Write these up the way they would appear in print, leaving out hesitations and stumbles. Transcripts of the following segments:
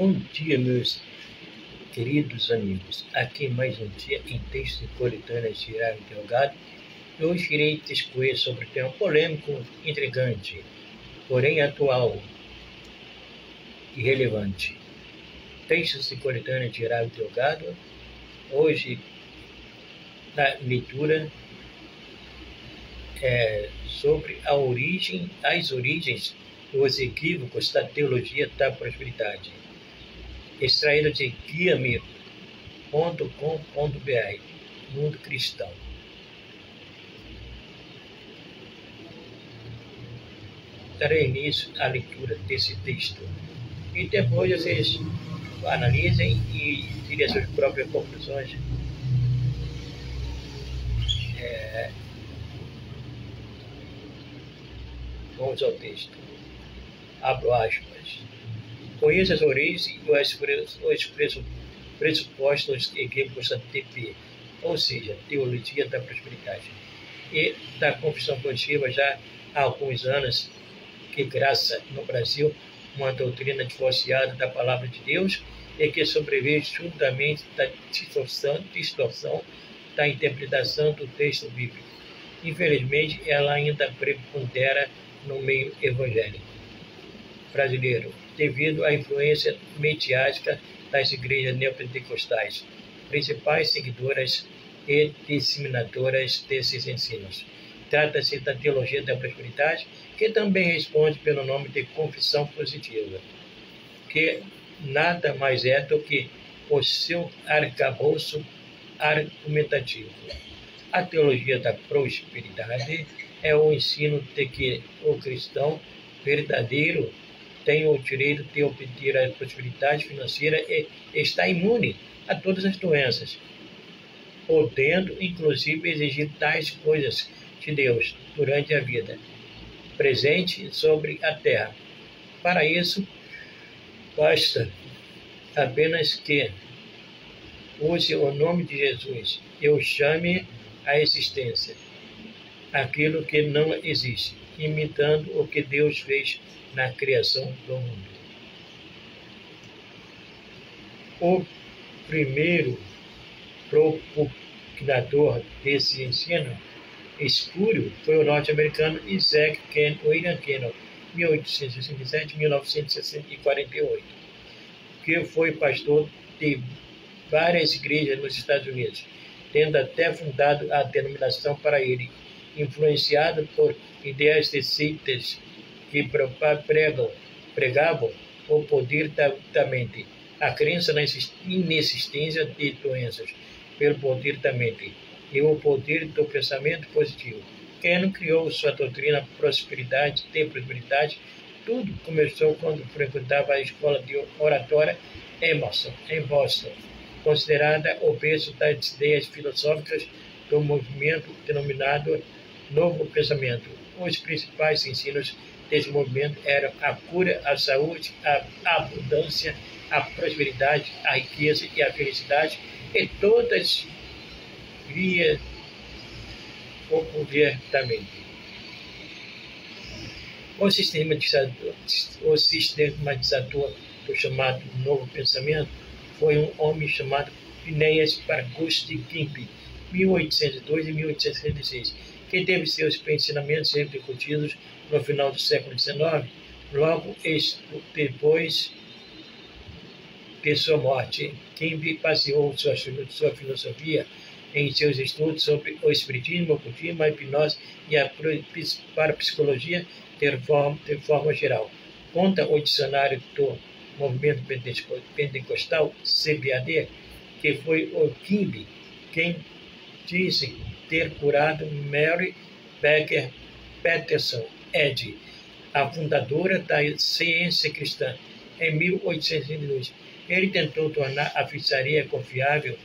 Bom dia, meus queridos amigos. Aqui mais um dia em texto de coletânea Tirar Interrogado. Hoje irei discorrer sobre um tema polêmico, intrigante, porém atual e relevante. Textos de coletânea Tirar Interrogado. Hoje, na leitura sobre as origens dos equívocos da teologia da prosperidade, extraído de guiame.com.br, Mundo Cristão. Darei início à leitura desse texto e depois vocês analisem e tirem as suas próprias conclusões. Vamos ao texto. Abro aspas. Conheça as origens e os pressupostos equívocos da TP, ou seja, Teologia da Prosperidade, e da confissão positiva já há alguns anos que graça no Brasil uma doutrina divorciada da Palavra de Deus e que sobrevive juntamente da distorção da interpretação do texto bíblico. Infelizmente, ela ainda prepondera no meio evangélico brasileiro, devido à influência mediática das igrejas neopentecostais, principais seguidoras e disseminadoras desses ensinos. Trata-se da teologia da prosperidade, que também responde pelo nome de confissão positiva, que nada mais é do que o seu arcabouço argumentativo. A teologia da prosperidade é o ensino de que o cristão verdadeiro tem o direito de obter a prosperidade financeira e está imune a todas as doenças, podendo inclusive exigir tais coisas de Deus durante a vida presente sobre a terra. Para isso, basta apenas que use o nome de Jesus e o chame à existência aquilo que não existe, imitando o que Deus fez na criação do mundo. O primeiro propugnador desse ensino espúrio foi o norte-americano Isaac William Kendall, 1867-1948, que foi pastor de várias igrejas nos Estados Unidos, tendo até fundado a denominação para ele, influenciado por ideias de seitas que pregavam o poder da mente, a crença na inexistência de doenças pelo poder da mente e o poder do pensamento positivo. Ken criou sua doutrina de prosperidade. Tudo começou quando frequentava a escola de oratória em Boston, considerada o berço das ideias filosóficas do movimento denominado Novo Pensamento. Os principais ensinos desse movimento eram a cura, a saúde, a abundância, a prosperidade, a riqueza e a felicidade, e todas via o poder da mente. O sistematizador do chamado Novo Pensamento foi um homem chamado Phineas Auguste Kimby, 1802 e 1866, que teve seus ensinamentos repercutidos no final do século XIX, logo depois de sua morte. Kimby baseou sua filosofia em seus estudos sobre o espiritismo, o ocultismo, a hipnose e a parapsicologia de forma geral. Conta o dicionário do movimento pentecostal, CBAD, que foi o Kimby quem disse ter curado Mary Baker Patterson Eddy, a fundadora da ciência cristã, em 1802. Ele tentou tornar a feitiçaria confiável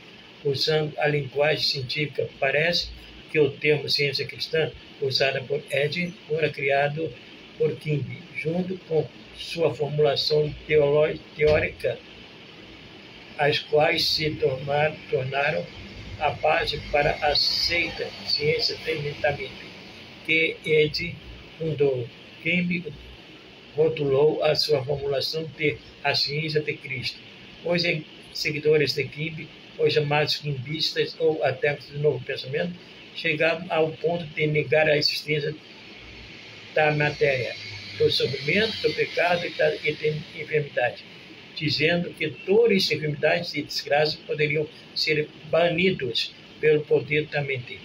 usando a linguagem científica. Parece que o termo ciência cristã, usado por Eddy, fora criado por Kimby, junto com sua formulação teórica, as quais se tornaram a base para a seita ciência tremendamente que Eddy fundou. Kimby rotulou a sua formulação de a ciência de Cristo. Os seguidores de Kimbe, os chamados quimbistas ou adeptos do Novo Pensamento, chegavam ao ponto de negar a existência da matéria, do sofrimento, do pecado e da enfermidade, dizendo que todas as enfermidades e desgraças poderiam ser banidos pelo poder da mente.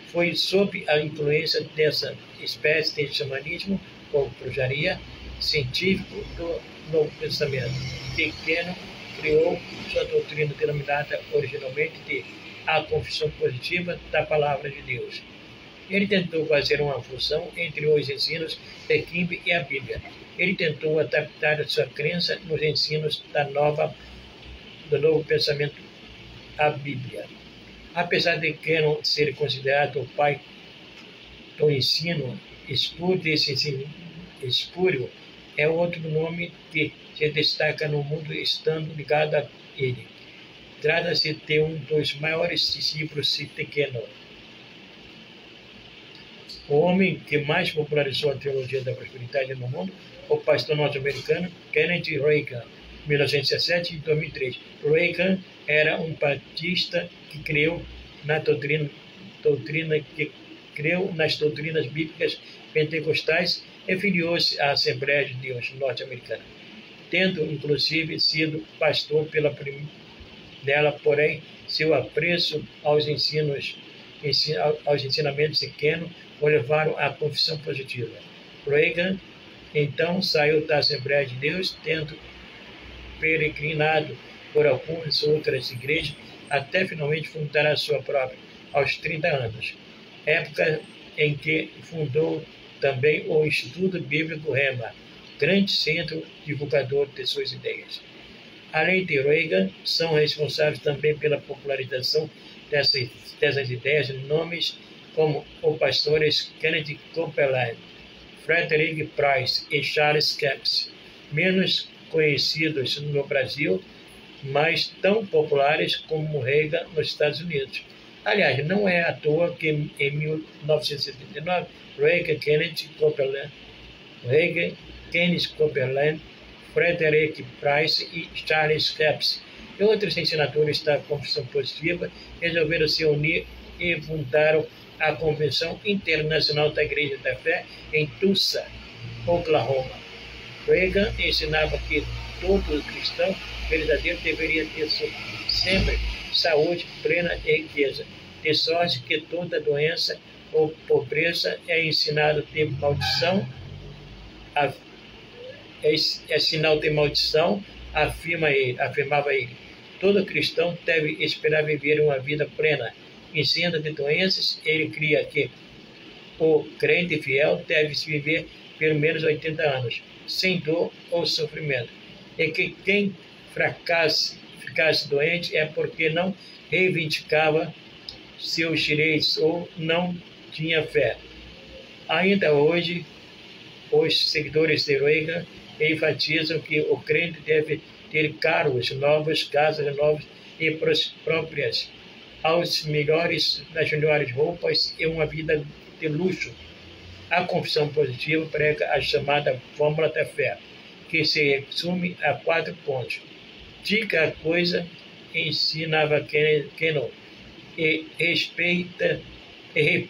Foi sob a influência dessa espécie de xamanismo ou bruxaria científico do Novo Pensamento que Queno criou sua doutrina denominada originalmente de a confissão positiva da Palavra de Deus. Ele tentou fazer uma fusão entre os ensinos de Kimbe e a Bíblia. Ele tentou adaptar a sua crença nos ensinos do Novo Pensamento à Bíblia. Apesar de Queno ser considerado o pai do ensino espúrio, é outro nome que se destaca no mundo estando ligado a ele. Trata-se de um dos maiores discípulos de Queno. O homem que mais popularizou a teologia da prosperidade no mundo, o pastor norte-americano Kenneth Reagan, 1917 e 2003. Reagan era um batista que creu nas doutrinas bíblicas pentecostais e filiou-se à Assembleia de Deus norte-americana, tendo inclusive sido pastor dela, porém, seu apreço aos ensinamentos de Queno o levaram à confissão positiva. Reagan, então, saiu da Assembleia de Deus, tendo peregrinado por algumas outras igrejas, até finalmente fundar a sua própria, aos 30 anos, época em que fundou também o Instituto Bíblico Rema, grande centro divulgador de suas ideias. Além de Reagan, são responsáveis também pela popularização dessas ideias nomes como os pastores Kenneth Copeland, Frederick Price e Charles Capps, menos conhecidos no Brasil, mas tão populares como Reagan nos Estados Unidos. Aliás, não é à toa que em 1979, Reagan, Kenneth Copeland, Frederick Price e Charles Capps e outros ensinadores da confissão positiva resolveram se unir e fundaram a Convenção Internacional da Igreja da Fé em Tulsa, Oklahoma. Reagan ensinava que todo cristão verdadeiro deveria ter sempre saúde plena e riqueza, de sorte que toda doença ou pobreza é ensinado de maldição, é sinal de maldição, afirmava ele. Todo cristão deve esperar viver uma vida plena, isenta de doenças. Ele cria que o crente fiel deve viver pelo menos 80 anos, sem dor ou sofrimento, e que quem ficasse doente é porque não reivindicava seus direitos ou não tinha fé. Ainda hoje, os seguidores de Reagan enfatizam que o crente deve ter carros novos, casas novas e próprias, nas melhores roupas e uma vida de luxo. A confissão positiva prega a chamada fórmula da fé, que se resume a 4 pontos. Diga a coisa, ensinava Queno, e respeita e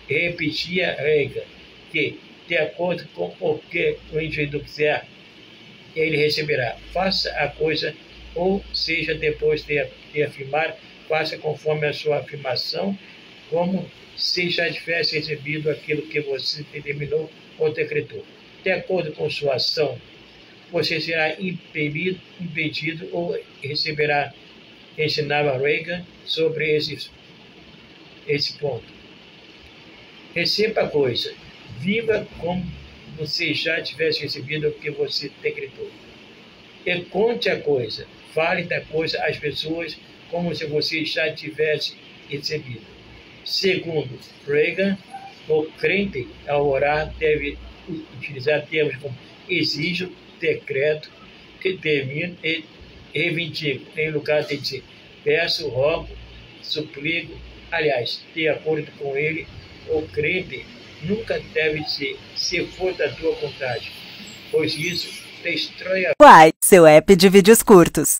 repetia Reagan, que, de acordo com o que o indivíduo quiser, ele receberá. Faça a coisa, ou seja, depois de afirmar, faça conforme a sua afirmação, como se já tivesse recebido aquilo que você determinou ou decretou. De acordo com sua ação, você será impedido ou receberá. Ensinava Reagan sobre esse ponto. Receba a coisa, viva como você já tivesse recebido o que você decretou. E conte a coisa, fale da coisa às pessoas como se você já tivesse recebido. Segundo Reagan, o crente, ao orar, deve utilizar termos como exijo, decreto, determino e reivindico, em lugar de dizer peço, rogo, suplico. Aliás, de acordo com ele, o crente nunca deve ser, se for da tua vontade, pois isso destrói a Uai, seu app de vídeos curtos.